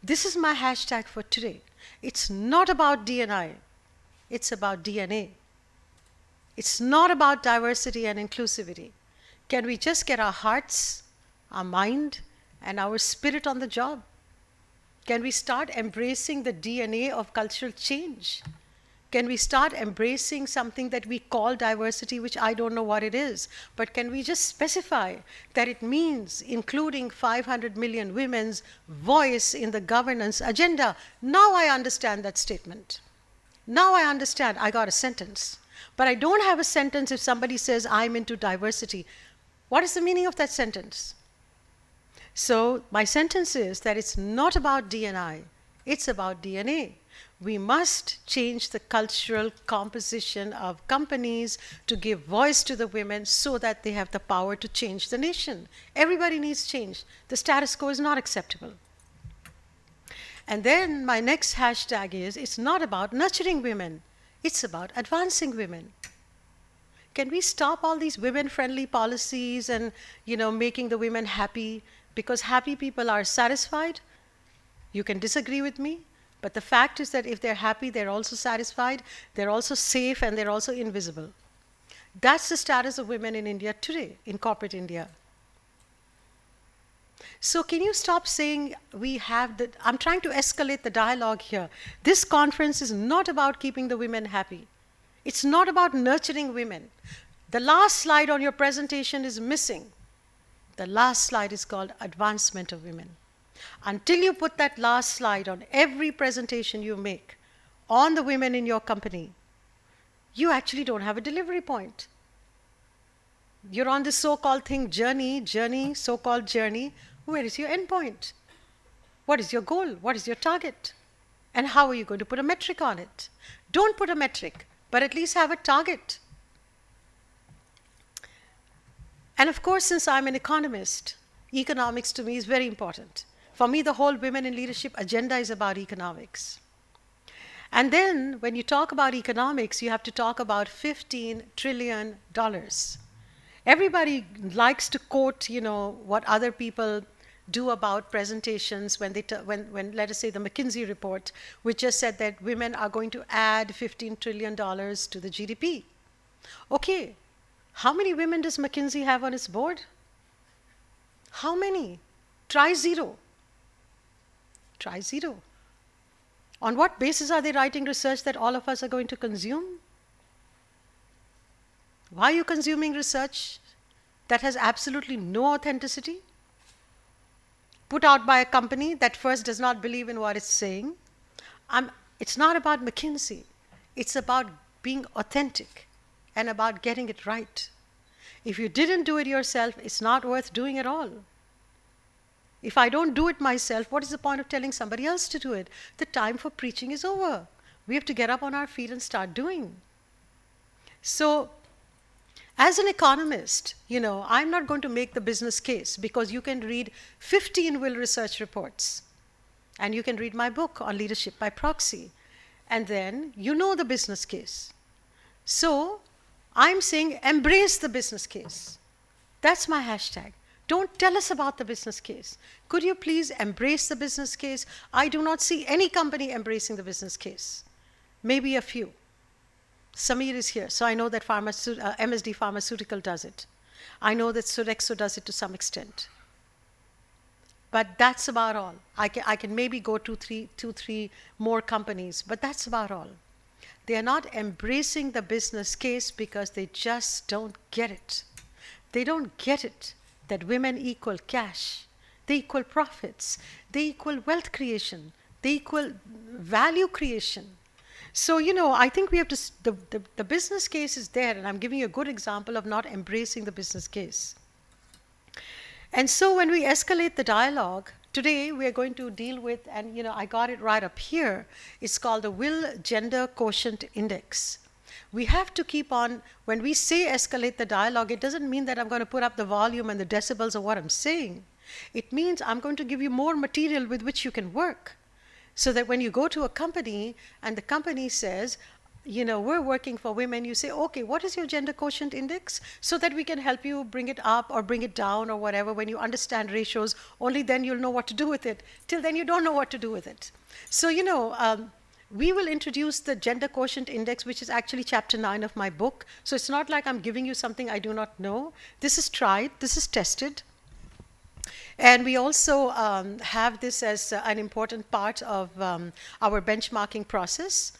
This is my hashtag for today. It's not about D&I. It's about DNA. It's not about diversity and inclusivity. Can we just get our hearts, our mind, and our spirit on the job? Can we start embracing the DNA of cultural change? Can we start embracing something that we call diversity, which I don't know what it is, but can we just specify that it means including 500 million women's voice in the governance agenda? Now I understand that statement. Now I understand. I got a sentence. But I don't have a sentence if somebody says I'm into diversity. What is the meaning of that sentence? So my sentence is that it's not about D&I, it's about DNA. We must change the cultural composition of companies to give voice to the women so that they have the power to change the nation. Everybody needs change. The status quo is not acceptable. And then my next hashtag is, it's not about nurturing women, it's about advancing women. Can we stop all these women-friendly policies and, making the women happy? Because happy people are satisfied. You can disagree with me, but the fact is that if they're happy, they're also satisfied, they're also safe, and they're also invisible. That's the status of women in India today, in corporate India. So can you stop saying I'm trying to escalate the dialogue here. This conference is not about keeping the women happy. It's not about nurturing women. The last slide on your presentation is missing. The last slide is called advancement of women. Until you put that last slide on every presentation you make on the women in your company, you actually don't have a delivery point. You're on this so-called thing, journey, so-called journey. Where is your end point? What is your goal? What is your target? And how are you going to put a metric on it? Don't put a metric, but at least have a target. And of course, since I'm an economist, economics to me is very important. For me, the whole Women in Leadership agenda is about economics. And then when you talk about economics, you have to talk about $15 trillion. Everybody likes to quote, what other people do about presentations when let us say the McKinsey report, which just said that women are going to add $15 trillion to the GDP. Okay, how many women does McKinsey have on its board? How many? Try zero. Try zero. On what basis are they writing research that all of us are going to consume? Why are you consuming research that has absolutely no authenticity? Put out by a company that first does not believe in what it's saying. It's not about McKinsey. It's about being authentic and about getting it right. If you didn't do it yourself, it's not worth doing at all. If I don't do it myself, what is the point of telling somebody else to do it? The time for preaching is over. We have to get up on our feet and start doing. So, as an economist, I'm not going to make the business case because you can read 15 Will research reports and you can read my book on leadership by proxy and then the business case. So I'm saying embrace the business case. That's my hashtag. Don't tell us about the business case. Could you please embrace the business case? I do not see any company embracing the business case. Maybe a few. Samir is here, so I know that MSD Pharmaceutical does it. I know that Sodexo does it to some extent. But that's about all. I can maybe go two, three more companies, but that's about all. They are not embracing the business case because they just don't get it. They don't get it that women equal cash, they equal profits, they equal wealth creation, they equal value creation. So, I think we have to, the business case is there, and I'm giving you a good example of not embracing the business case. And so when we escalate the dialogue, today we are going to deal with, and I got it right up here, it's called the Will Gender Quotient Index. We have to keep on, when we say escalate the dialogue, it doesn't mean that I'm going to put up the volume and the decibels of what I'm saying. It means I'm going to give you more material with which you can work. So that when you go to a company and the company says, we're working for women, you say, okay, what is your gender quotient index? So that we can help you bring it up or bring it down or whatever. When you understand ratios, only then you'll know what to do with it. Till then, you don't know what to do with it. So, we will introduce the gender quotient index, which is actually chapter 9 of my book. So it's not like I'm giving you something I do not know. This is tried, this is tested. And we also have this as an important part of our benchmarking process.